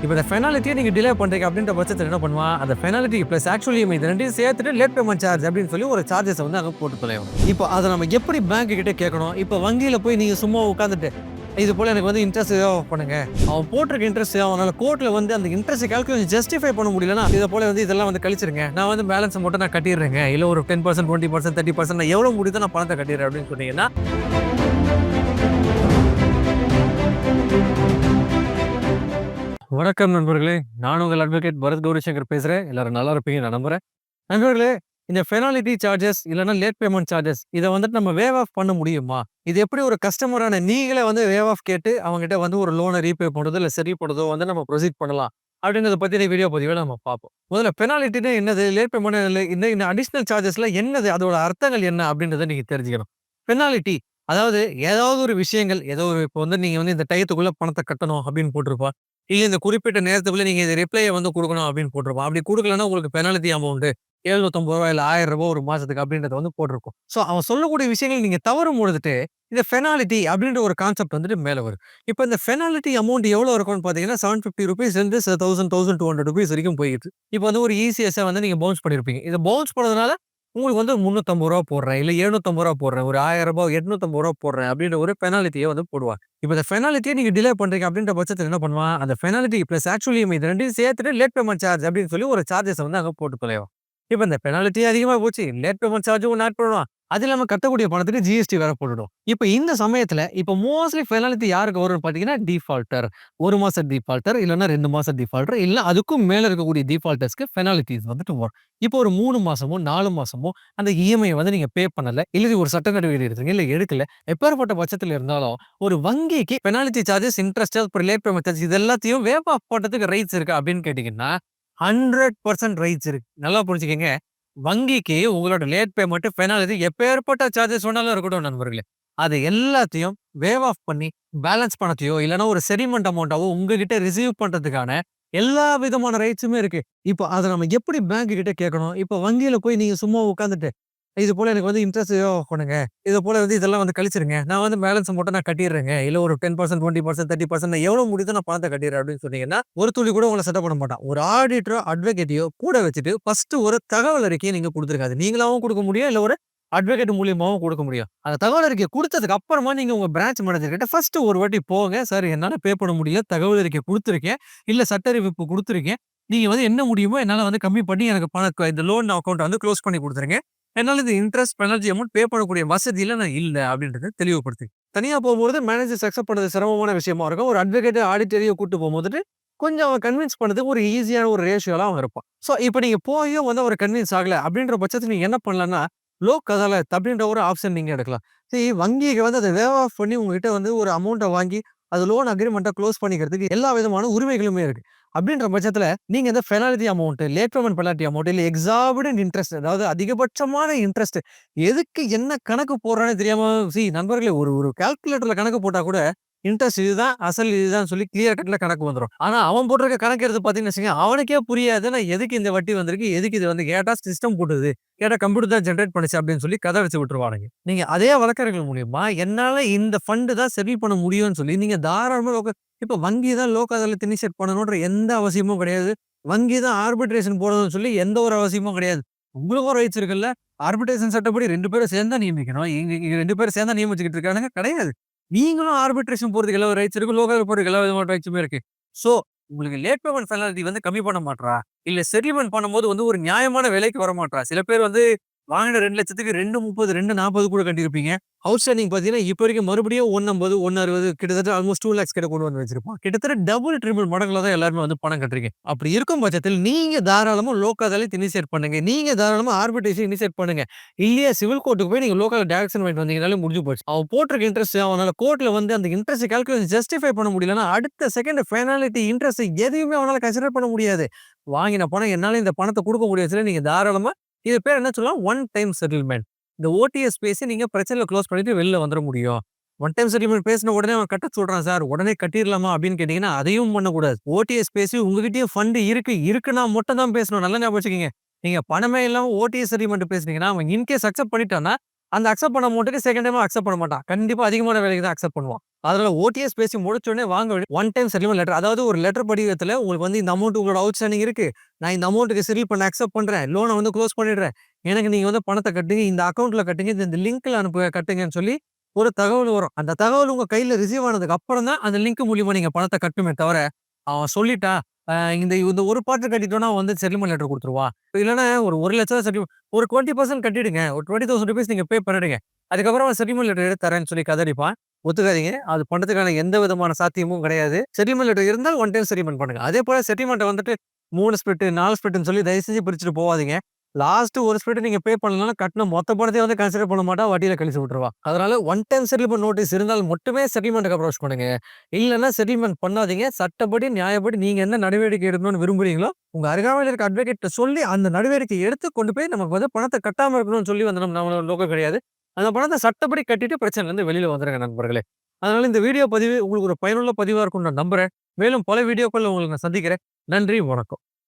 இப்போ இந்த பெனால்ட்டியை நீங்க டிலே பண்றீங்க அப்படின்ற பட்சத்துல என்ன பண்ணுவான், அந்த பெனால்ட்டி பிளஸ் ஆக்சுவல் இஎம்ஐ இது 2யும் சேர்த்துட்டு லேட் பேமெண்ட் சார்ஜ் அப்படின்னு சொல்லி ஒரு சார்ஜஸ வந்து அங்க போட்டு தொலைவான். இப்போ அத நம்ம எப்படி பேங்க் கிட்ட கேட்கணும்? இப்போ வங்கியில போய் நீங்க சும்மா உட்கார்ந்துட்டு, இது போல எனக்கு வந்து இன்ட்ரெஸ்ட் ஏதாவது பண்ணுங்க. அவன் போட்டிருக்க இன்ட்ரெஸ்ட் அவனால கோர்ட்ல வந்து அந்த இன்ட்ரெஸ்ட் கால்குலேஷன் ஜஸ்டிஃபை பண்ண முடியலன்னா, இத போல வந்து இதெல்லாம் வந்து கழிச்சிருங்க. நான் வந்து பேலன்ஸ் மட்டும் நான் கட்டிடுறேங்க. இல்ல ஒரு 10% 20% 30% நான் எவ்வளவு முடியுதோ நான் பணத்தை கட்டிடுறேன் அப்படின்னு சொன்னீங்கன்னா, வணக்கம் நண்பர்களே. நான் உங்கள் அட்வொகேட் பரத் கௌரிசங்கர் பேசுறேன். எல்லாரும் நல்லா இருப்பீங்க நான் நம்புறேன். நண்பர்களே, இந்த பெனால்டி சார்ஜஸ் இல்லன்னா லேட் பேமெண்ட் சார்ஜஸ் இத வந்துட்டு நம்ம வேவ் ஆஃப் பண்ண முடியுமா? இது எப்படி ஒரு கஸ்டமரான நீங்களே வந்து வேவ் ஆஃப் கேட்டு அவங்ககிட்ட வந்து ஒரு லோன ரீபே பண்றதோ, இல்ல சரி பண்றதோ வந்து நம்ம ப்ரொசீட் பண்ணலாம். அப்படின்றத பத்தின வீடியோ பதிவுல நம்ம பார்ப்போம். முதல்ல பெனால்டின்னா என்னது? லேட் பேமெண்ட் இந்த அடிஷனல் சார்ஜஸ்ல என்னது? அதோட அர்த்தங்கள் என்ன? அப்படின்றத நீங்க தெரிஞ்சுக்கணும். பெனால்டி அதாவது ஏதாவது ஒரு விஷயங்கள் ஏதோ ஒரு இப்போ வந்து நீங்க வந்து இந்த டயத்துக்குள்ள பணத்த கட்டணும் அப்படின்னு போட்டிருப்பா. இல்ல இந்த குறிப்பிட்ட நேரத்துக்குள்ள நீங்க இந்த ரிப்ளைய வந்து குடுக்கணும் அப்படின்னு போட்டிருப்பான். அப்படி குடுக்கலன்னா உங்களுக்கு பெனால்டி அமௌண்ட் ரூ. 750 இல்ல ரூ. 1000 ஒரு மாசத்துக்கு அப்படின்றத வந்து போட்டிருக்கும். ஸோ அவன் சொல்லக்கூடிய விஷயங்கள் நீங்க தவறும் பொழுதுட்டு, இந்த பெனால்டி அப்படின்ற ஒரு கான்செப்ட் வந்துட்டு மேல வரும். இப்ப இந்த பெனால்டி அமௌண்ட் எவ்வளோ இருக்கும்னு பார்த்தீங்கன்னா, ரூ. 750 இருந்து 1200 வரைக்கும் போயிட்டு. இப்ப வந்து ஒரு இசிஎஸ்ஸ வந்து நீங்க பவுன்ஸ் பண்ணியிருப்பீங்க. இத பவுன்ஸ் பண்ணதுனால உங்களுக்கு வந்து ரூ. 350 போடுறேன், இல்ல ரூ. 750 போடுறேன், ஒரு ரூ. 1000 ரூ. 850 போடுறேன் அப்படின்ற ஒரு பெனால்டிய வந்து போடுவாங்க. இப்ப இந்த பெனால்ட்டிய நீங்க டிலே பண்றீங்க அப்படின்ற பட்சத்துல என்ன பண்ணுவான், அந்த பெனால்டி பிளஸ் ஆக்சுவல் இஎம்ஐ இது 2யும் சேர்த்துட்டு லேட் பேமெண்ட் சார்ஜ் அப்படின்னு சொல்லி ஒரு சார்ஜஸ வந்து அங்க போட்டு தொலைவான். இப்ப இந்த பெனால்டி அதிகமா போச்சு. லேட் பேமெண்ட் சார்ஜும் ஒண்ணு ஆட் பண்ணுவான். அது இல்லாம கட்டக்கூடிய பணத்துக்கு ஜிஎஸ்டி வேற போட்டுடும். இப்ப இந்த சமயத்துல இப்ப மோஸ்ட்லி பெனால்டி யாருக்கு வரும்னு பார்த்தீங்கன்னா, டிஃபால்டர். 1 மாச டிஃபால்டர் இல்லன்னா 2 மாச டிஃபால்டர் இல்ல அதுக்கும் மேல இருக்கக்கூடிய டிஃபால்டர்ஸ்க்கு பெனால்டிஸ் வந்துட்டு வரும். இப்போ ஒரு 3 மாசமோ, 4 மாசமோ அந்த இஎம்ஐ வந்து நீங்க பே பண்ணல. இல்ல ஒரு சட்ட நடவடிக்கை எடுத்தீங்க, இல்ல எடுக்கல. எப்பேர்ப்பட்ட பட்சத்துல இருந்தாலும் ஒரு வங்கிக்கு பெனால்டி சார்ஜஸ், இன்ட்ரெஸ்ட், அப்புறம் லேட் பேமெண்ட் சார்ஜஸ் இது எல்லாத்தையும் வேவ் ஆஃப் பண்றதுக்கு ரைட்ஸ் இருக்கா அப்படின்னு கேட்டீங்கன்னா, 100% ரைட்ஸ் இருக்கு. நல்லா புரிஞ்சுக்கங்க. வங்கிக்கு உங்களோட லேட் பேமெண்ட், பெனால்டி எப்பேர்ப்பட்ட சார்ஜஸ் வேணாலும் இருக்கட்டும் நண்பர்களே. அது எல்லாத்தையும் வேவ் ஆஃப் பண்ணி பேலன்ஸ் பணத்தையோ, இல்லன்னா ஒரு செட்டில்மென்ட் அமௌண்ட்டாவோ உங்ககிட்ட ரிசீவ் பண்றதுக்கான எல்லா விதமான ரைட்ஸுமே இருக்கு. இப்போ அத நம்ம எப்படி பேங்க் கிட்ட கேட்கணும்? இப்போ வங்கியில போய் நீங்க சும்மா உட்கார்ந்துட்டு, இது போல எனக்கு வந்து இன்ட்ரெஸ்ட் ஏதோ பண்ணுங்க. இது போல வந்து இதெல்லாம் வந்து கழிச்சிருங்க. நான் வந்து பேலன்ஸ மட்டும் நான் கட்டிடுறேங்க. இல்ல ஒரு 10% 20% 30% நான் எவ்வளவு முடியுதோ நான் பணத்த கட்டிடுறேன் அப்படின்னு சொன்னீங்கன்னா, ஒரு துளி கூட உங்கள செட்டப் பண்ண மாட்டான். ஒரு ஆடிட்டரோ, அட்வொகேட்டையோ கூட வச்சுட்டு ஃபர்ஸ்ட் ஒரு தகவல் அறிக்கைய நீங்க குடுத்துருங்க. அது நீங்களாவும் குடுக்க முடியும். இல்ல ஒரு அட்வொகேட் மூலியமாவும் குடுக்க முடியும். அந்த தகவல் அறிக்கை குடுத்ததுக்கு அப்புறமா நீங்க உங்க பிரான்ச் மேனேஜர் கிட்ட ஃபர்ஸ்ட் ஒரு வாட்டி போங்க. சார் என்னால பே பண்ண முடியல. தகவல் அறிக்கை குடுத்துருக்கேன். இல்ல சட்ட அறிவிப்பு குடுத்துருக்கேன். நீங்க வந்து என்ன முடியுமோ என்னால வந்து கம்மி பண்ணி எனக்கு இந்த லோன் அக்கவுண்ட்ட வந்து குளோஸ் பண்ணி குடுத்துருங்க. என்னால இந்த இன்ட்ரெஸ்ட், பெனல்டி அமௌண்ட் பே பண்ணக்கூடிய வசதியில நான் இல்ல அப்படின்றத தெளிவுபடுத்து. தனியா போகும்போது மேனேஜர்ஸ் அக்செப்ட் பண்றது சிரமமான விஷயமா இருக்கும். ஒரு அட்வொகேட், ஆடிட்டரையோ கூட்டு போகும்போது கொஞ்சம் அவன் கன்வின்ஸ் பண்றதுக்கு ஒரு ஈஸியான ஒரு ரேஷியோல அவன் இருப்பான். சோ இப்ப நீங்க போயும் வந்து அவர் கன்வின்ஸ் ஆகல அப்படின்ற பட்சத்துல நீங்க என்ன பண்ணலாம்னா, லோக் அதாலத் அப்படின்ற ஒரு ஆப்ஷன் நீங்க எடுக்கலாம். சரி வங்கிக்கு வந்து அத வேவ் ஆஃப் பண்ணி உங்ககிட்ட வந்து ஒரு அமௌண்ட்ட வாங்கி, அது லோன் அக்ரீமெண்ட்ட குளோஸ் பண்ணிக்கிறதுக்கு எல்லா விதமான உரிமைகளுமே இருக்கு. அப்படின்ற பட்சத்துல நீங்க இந்த penalty amount, late payment penalty amount இல்ல எக்ஸார்பிடன்ட் இன்ட்ரெஸ்ட் அதாவது அதிகபட்சமான இன்ட்ரெஸ்ட் எதுக்கு என்ன கணக்கு போடுறான்னு தெரியாம நண்பர்களே ஒரு ஒரு கால்குலேட்டர்ல கணக்கு போட்டா கூட இன்ட்ரெஸ்ட் இதுதான், அசல் இதுதான் சொல்லி கிளியர் கட்ல கணக்கு வந்துரும். ஆனா அவன் போட்டிருக்க கணக்கு எடுத்து பார்த்தீங்கன்னு வச்சுக்கோங்க, அவனுக்கே புரியாது நான் எதுக்கு இந்த வட்டி வந்திருக்கு, எதுக்கு இது வந்து கேட்டா சிஸ்டம் போட்டது, கேட்டா கம்ப்யூட்டர் தான் ஜெனரேட் பண்ணுச்சு அப்படின்னு சொல்லி கதை வச்சு விட்டுருவானுங்க. நீங்க அதே வழக்கறிஞர்கள் மூலியமா என்னால இந்த ஃபண்ட் தான் செட்டில் பண்ண முடியும்னு சொல்லி நீங்க தாராளமா இப்ப வங்கி தான் லோக் அதாலத் இனிஷியேட் பண்ணணும்ன்ற எந்த அவசியமும் கிடையாது. வங்கி தான் ஆர்பிட்ரேஷன் போடணும்னு சொல்லி எந்த ஒரு அவசியமும் கிடையாது. உங்களுக்கும் ரைட்ஸ் இருக்குல்ல. ஆர்பிட்ரேஷன் சட்டப்படி 2 பேரும் சேர்ந்து தான் நியமிக்கணும். இங்க 2 பேரும் சேர்ந்து தான் நியமிச்சுக்கிட்டு இருக்கானுங்க. கிடையாது. நீங்களும் ஆர்பிட்ரேஷன் போறதுக்கு எல்லா ரைட்ஸ் இருக்கு. லோக்கல் போறதுக்கு எல்லா விதமான ரைட்ஸுமே இருக்கு. சோ, உங்களுக்கு லேட் பேமெண்ட் பெனால்டி வந்து கம்மி பண்ண மாட்றா? இல்ல செட்டில்மென்ட் பண்ணும்போது வந்து ஒரு நியாயமான விலைக்கு வரமாட்றா? சில பேர் வந்து வாங்கின 2,00,000க்கு 2,30,000 2,40,000 கூட கட்டியிருப்பீங்க. அவுட்ஸ்டாண்டிங் பார்த்தீங்கன்னா, இப்ப வரைக்கும் மறுபடியும் 1,50,000 1,60,000 கிட்டத்தட்ட ஆல்மோஸ்ட் 2,00,000 கிட்ட கொண்டு வந்து வச்சிருப்பான். கிட்டத்தட்ட டபுள், ட்ரிபிள் மடங்குல தான் எல்லாருமே வந்து பணம் கட்டுறீங்க. அப்படி இருக்கும் பட்சத்தில் நீங்க தாராளமா லோக் அதாலத் இனிஷியேட் பண்ணுங்க. நீங்க தாராளமா ஆர்பிட்ரேஷன் இனிஷியேட் பண்ணுங்க. இல்லையா சிவில் கோர்ட்க்கு போய் நீங்க லோக்கல்ல டைரக்ஷன் வாங்கிட்டு வந்தீங்கனாலே முடிஞ்சு போச்சு. அவன் போட்டிருக்க இன்ட்ரெஸ்ட் அவனால கோர்ட்ல வந்து அந்த இன்ட்ரெஸ்ட் கால்குலேஷன் ஜஸ்டிஃபை பண்ண முடியலன்னா, அடுத்த செகண்ட் பெனால்டி, இன்ட்ரெஸ்ட் எதையுமே அவனால கன்சிடர் பண்ண முடியாது. வாங்கின பணம் என்னால இந்த பணத்த குடுக்க முடியாதுன்னு சொல்லி நீங்க தாராளமா இது பேர் என்ன சொல்லலாம்? One time settlement. இந்த ஓடிஎஸ் பேசி நீங்க பிரச்சனைய குளோஸ் பண்ணிட்டு வெளில வந்துர முடியும். ஒன் டைம் செட்டில்மென்ட் பேசின உடனே அவன் கட்ட சொல்றான் சார். உடனே கட்டிறலாமா அப்படின்னு கேட்டீங்கன்னா, அதையும் பண்ணக்கூடாது. ஓடிஎஸ் பேசி உங்ககிட்டயும் ஃபண்ட் இருக்கு. இருக்குன்னா மட்டும் தான் பேசணும். நல்லா ஞாபகம் வச்சுக்கங்க. நீங்க பணமே இல்லாம ஓடிஎஸ் செட்டில்மென்ட் பேசுனீங்கன்னா, அவன் இன்கேஸ் அக்செப்ட் பண்ணிட்டான்னா, அந்த அக்செப்ட் பண்ண அமௌண்ட்க்கு செகண்ட் டைமா அக்செப்ட் பண்ண மாட்டான். கண்டிப்பா அதிகமான விலைக்கு தான் அக்செப்ட் பண்ணுவான். அதனால ஓடிஎஸ் பேசி முடிச்ச உடனே வாங்க ஒன் டைம் செட்டில்மென்ட் லெட்டர். அதாவது ஒரு லெட்டர் படிவத்துல உங்களுக்கு வந்து இந்த அமௌண்ட் உங்களோட அவுட்ஸ்டாண்டிங் இருக்கு. நான் இந்த அமௌண்ட்க்கு செட்டில் பண்ண அக்செப்ட் பண்றேன். லோன வந்து குளோஸ் பண்ணிடுறேன். எனக்கு நீங்க வந்து பணத்த கட்டுங்க. இந்த அக்கவுண்ட்ல கட்டுங்க. இந்த லிங்க்ல அனுப்புங்க கட்டுங்கன்னு சொல்லி ஒரு தகவல் வரும். அந்த தகவல் உங்க கையில ரிசீவ் ஆனதுக்கு அப்புறம் தான் அந்த லிங்க் மூலியமா நீங்க பணத்த கட்டணுமே தவிர, அவன் சொல்லிட்டான். இந்த இந்த ஒரு பார்ட் கட்டிட்டோம்னா அவன் வந்து செட்டில்மென்ட் லெட்டர் குடுத்துருவான். இல்லன்னா ஒரு 1,00,000 ஒரு 20% கட்டிடுங்க. ஒரு ₹20,000 நீங்க பே பண்ணிடுங்க. அதுக்கப்புறம் அவன் செட்டில்மென்ட் லெட்டர் எடுத்து தரேன்னு சொல்லி கதறிப்பான். ஒத்துக்காதீங்க. அது பண்றதுக்கான எந்த விதமான சாத்தியமும் கிடையாது. செட்டில்மென்ட் லெட்டர் இருந்தால் ஒன் டைம் செட்டில்மென்ட் பண்ணுங்க. அதேபோல செட்டில்மென்ட்ட வந்துட்டு 3 ஸ்பிளிட், 4 ஸ்பிளிட்ன்னு சொல்லி தயவு செஞ்சு பிரிச்சுட்டு போவாதீங்க. லாஸ்ட் ஒரு ஸ்பிளிட் நீங்க பே பண்ணலனாலும் கட்டுன மொத்த பணத்தையும் வந்து கன்சிடர் பண்ண மாட்டான். வட்டியில கழிச்சு விட்டுருவான். அதனால ஒன் டைம் செட்டில்மென்ட் நோட்டீஸ் இருந்தால் மட்டுமே செட்டில்மென்ட்க்கு அப்ரோச் பண்ணுங்க. இல்லன்னா செட்டில்மென்ட் பண்ணாதீங்க. சட்டப்படி, நியாயப்படி நீங்க என்ன நடவடிக்கை எடுக்கணும்னு விரும்புறீங்களோ, உங்க அருகாமையில இருக்க அட்வொகேட்ட சொல்லி அந்த நடவடிக்கை எடுத்து கொண்டு போய் நமக்கு வந்து பணத்த கட்டாம இருக்கணும்னு சொல்லி வந்து நம்மளோட நோக்கம் கிடையாது. அந்த பணத்த சட்டப்படி கட்டிட்டு பிரச்சனைலருந்து வெளில வந்துருங்க நண்பர்களே. அதனால இந்த வீடியோ பதிவு உங்களுக்கு ஒரு பயனுள்ள பதிவா இருக்கும்னு நான் நம்புறேன். மேலும் பல வீடியோக்கள்ல உங்கள நான் சந்திக்கிறேன். நன்றி, வணக்கம்.